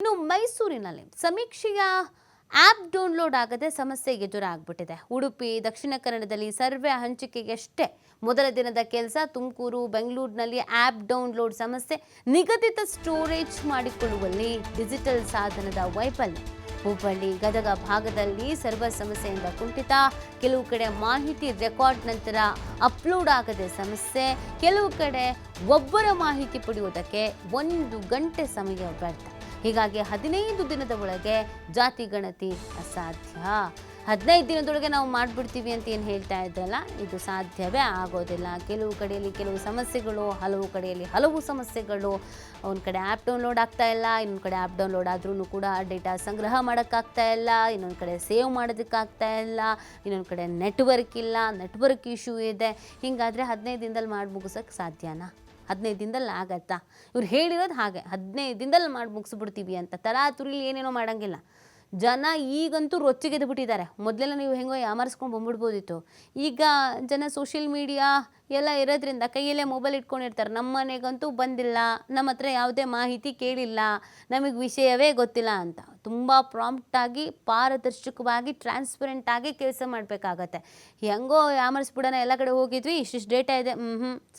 ಇನ್ನು ಮೈಸೂರಿನಲ್ಲಿ ಸಮೀಕ್ಷೆಯ ಆ್ಯಪ್ ಡೌನ್ಲೋಡ್ ಆಗದೆ ಸಮಸ್ಯೆ ಎದುರಾಗ್ಬಿಟ್ಟಿದೆ. ಉಡುಪಿ, ದಕ್ಷಿಣ ಕನ್ನಡದಲ್ಲಿ ಸರ್ವೆ ಹಂಚಿಕೆಯಷ್ಟೇ ಮೊದಲ ದಿನದ ಕೆಲಸ. ತುಮಕೂರು, ಬೆಂಗಳೂರಿನಲ್ಲಿ ಆ್ಯಪ್ ಡೌನ್ಲೋಡ್ ಸಮಸ್ಯೆ. ನಿಗದಿತ ಸ್ಟೋರೇಜ್ ಮಾಡಿಕೊಳ್ಳುವಲ್ಲಿ ಡಿಜಿಟಲ್ ಸಾಧನದ ವೈಫಲ್ಯ. ಹುಬ್ಬಳ್ಳಿ, ಗದಗ ಭಾಗದಲ್ಲಿ ಸರ್ವರ್ ಸಮಸ್ಯೆಯಿಂದ ಕುಂಠಿತ. ಕೆಲವು ಕಡೆ ಮಾಹಿತಿ ರೆಕಾರ್ಡ್ ನಂತರ ಅಪ್ಲೋಡ್ ಆಗದೆ ಸಮಸ್ಯೆ. ಕೆಲವು ಕಡೆ ಒಬ್ಬರ ಮಾಹಿತಿ ಪಡೆಯುವುದಕ್ಕೆ 1 ಗಂಟೆ ಸಮಯ ವ್ಯರ್ಥ. ಹೀಗಾಗಿ 15 ದಿನದ ಒಳಗೆ ಜಾತಿ ಗಣತಿ ಅಸಾಧ್ಯ. 15 ದಿನದೊಳಗೆ ನಾವು ಮಾಡಿಬಿಡ್ತೀವಿ ಅಂತ ಏನು ಹೇಳ್ತಾ ಇದ್ರಲ್ಲ, ಇದು ಸಾಧ್ಯವೇ ಆಗೋದಿಲ್ಲ. ಕೆಲವು ಕಡೆಯಲ್ಲಿ ಕೆಲವು ಸಮಸ್ಯೆಗಳು, ಹಲವು ಕಡೆಯಲ್ಲಿ ಹಲವು ಸಮಸ್ಯೆಗಳು. ಒಂದು ಕಡೆ ಆ್ಯಪ್ ಡೌನ್ಲೋಡ್ ಆಗ್ತಾ ಇಲ್ಲ, ಇನ್ನೊಂದು ಕಡೆ ಆ್ಯಪ್ ಡೌನ್ಲೋಡ್ ಆದ್ರೂ ಕೂಡ ಡೇಟಾ ಸಂಗ್ರಹ ಮಾಡೋಕ್ಕಾಗ್ತಾ ಇಲ್ಲ, ಇನ್ನೊಂದು ಕಡೆ ಸೇವ್ ಮಾಡೋದಕ್ಕಾಗ್ತಾ ಇಲ್ಲ, ಇನ್ನೊಂದು ಕಡೆ ನೆಟ್ವರ್ಕ್ ಇಶ್ಯೂ ಇದೆ. ಹೀಗಾದರೆ 15 ದಿನದಲ್ಲಿ ಮಾಡಿ ಮುಗಿಸೋಕ್ಕೆ ಸಾಧ್ಯನಾ? 15 ದಿನದಲ್ಲಿ ಆಗತ್ತಾ? ಇವ್ರು ಹೇಳಿರೋದು ಹಾಗೆ 15 ದಿನದಲ್ಲಿ ಮಾಡಿ ಮುಗಿಸ್ಬಿಡ್ತೀವಿ ಅಂತ. ತರಾತುರಿಲಿ ಏನೇನೋ ಮಾಡೋಂಗಿಲ್ಲ. ಜನ ಈಗಂತೂ ರೊಚ್ಚಿಗೆದ್ದು ಬಿಟ್ಟಿದ್ದಾರೆ. ಮೊದಲೆಲ್ಲ ನೀವು ಹೆಂಗೋ ಯಾಮಾರಿಸ್ಕೊಂಡು ಬಂದ್ಬಿಡ್ಬೋದಿತ್ತು. ಈಗ ಜನ ಸೋಷಿಯಲ್ ಮೀಡಿಯಾ ಎಲ್ಲ ಇರೋದ್ರಿಂದ ಕೈಯಲ್ಲೇ ಮೊಬೈಲ್ ಇಟ್ಕೊಂಡಿರ್ತಾರೆ. ನಮ್ಮ ಮನೆಗಂತೂ ಬಂದಿಲ್ಲ, ನಮ್ಮ ಹತ್ರ ಯಾವುದೇ ಮಾಹಿತಿ ಕೇಳಿಲ್ಲ, ನಮಗೆ ವಿಷಯವೇ ಗೊತ್ತಿಲ್ಲ ಅಂತ ತುಂಬ ಪ್ರಾಂಪ್ಟಾಗಿ, ಪಾರದರ್ಶಕವಾಗಿ, ಟ್ರಾನ್ಸ್ಪರೆಂಟಾಗಿ ಕೆಲಸ ಮಾಡಬೇಕಾಗತ್ತೆ. ಹೆಂಗೋ ಯಾಮರಿಸ್ಬಿಡೋಣ, ಎಲ್ಲ ಕಡೆ ಹೋಗಿದ್ವಿ, ಇಷ್ಟಿಷ್ಟು ಡೇಟಾ ಇದೆ,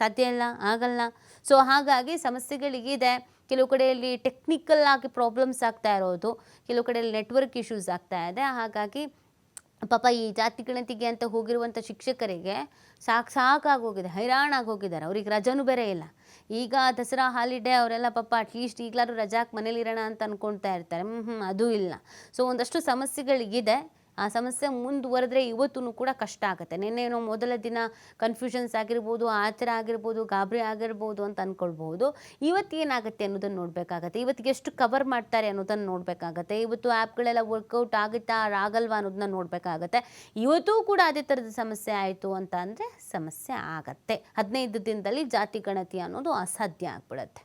ಸಾಧ್ಯ ಇಲ್ಲ, ಆಗಲ್ಲ. ಸೊ ಹಾಗಾಗಿ ಸಮಸ್ಯೆಗಳಿಗಿದೆ. ಕೆಲವು ಕಡೆಯಲ್ಲಿ ಟೆಕ್ನಿಕಲ್ ಆಗಿ ಪ್ರಾಬ್ಲಮ್ಸ್ ಆಗ್ತಾ ಇರೋದು, ಕೆಲವು ಕಡೆಯಲ್ಲಿ ನೆಟ್ವರ್ಕ್ ಇಶ್ಯೂಸ್ ಆಗ್ತಾ ಇದೆ. ಹಾಗಾಗಿ ಪಾಪ ಈ ಜಾತಿ ಗಣತಿಗೆ ಅಂತ ಹೋಗಿರುವಂಥ ಶಿಕ್ಷಕರಿಗೆ ಸಾಕಾಗೋಗಿದೆ, ಹೈರಾಣಾಗಿ ಹೋಗಿದ್ದಾರೆ. ಅವ್ರಿಗೆ ರಜಾನೂ ಬೇರೆ ಇಲ್ಲ. ಈಗ ದಸರಾ ಹಾಲಿಡೇ, ಅವರೆಲ್ಲ ಪಾಪ ಅಟ್ಲೀಸ್ಟ್ ಈಗಲಾದ್ರೂ ರಜಾಕ್ಕೆ ಮನೇಲಿರೋಣ ಅಂತ ಅಂದ್ಕೊಳ್ತಾ ಇರ್ತಾರೆ. ಅದೂ ಇಲ್ಲ. ಸೊ ಒಂದಷ್ಟು ಸಮಸ್ಯೆಗಳಿಗಿದೆ. ಆ ಸಮಸ್ಯೆ ಮುಂದುವರೆದ್ರೆ ಇವತ್ತೂ ಕೂಡ ಕಷ್ಟ ಆಗುತ್ತೆ. ನಿನ್ನೇನೋ ಮೊದಲ ದಿನ ಕನ್ಫ್ಯೂಷನ್ಸ್ ಆಗಿರ್ಬೋದು, ಆ ಥರ ಆಗಿರ್ಬೋದು, ಗಾಬರಿ ಆಗಿರ್ಬೋದು ಅಂತ ಅಂದ್ಕೊಳ್ಬೋದು. ಇವತ್ತು ಏನಾಗುತ್ತೆ ಅನ್ನೋದನ್ನು ನೋಡಬೇಕಾಗತ್ತೆ. ಇವತ್ತಿಗೆ ಎಷ್ಟು ಕವರ್ ಮಾಡ್ತಾರೆ ಅನ್ನೋದನ್ನು ನೋಡಬೇಕಾಗತ್ತೆ. ಇವತ್ತು ಆ್ಯಪ್ಗಳೆಲ್ಲ ವರ್ಕೌಟ್ ಆಗುತ್ತಾ ಆಗಲ್ವಾ ಅನ್ನೋದನ್ನ ನೋಡಬೇಕಾಗತ್ತೆ. ಇವತ್ತೂ ಕೂಡ ಅದೇ ಥರದ ಸಮಸ್ಯೆ ಆಯಿತು ಅಂತ ಅಂದರೆ ಸಮಸ್ಯೆ ಆಗತ್ತೆ. 15 ದಿನದಲ್ಲಿ ಜಾತಿ ಗಣತಿ ಅನ್ನೋದು ಅಸಾಧ್ಯ ಆಗ್ಬಿಡುತ್ತೆ.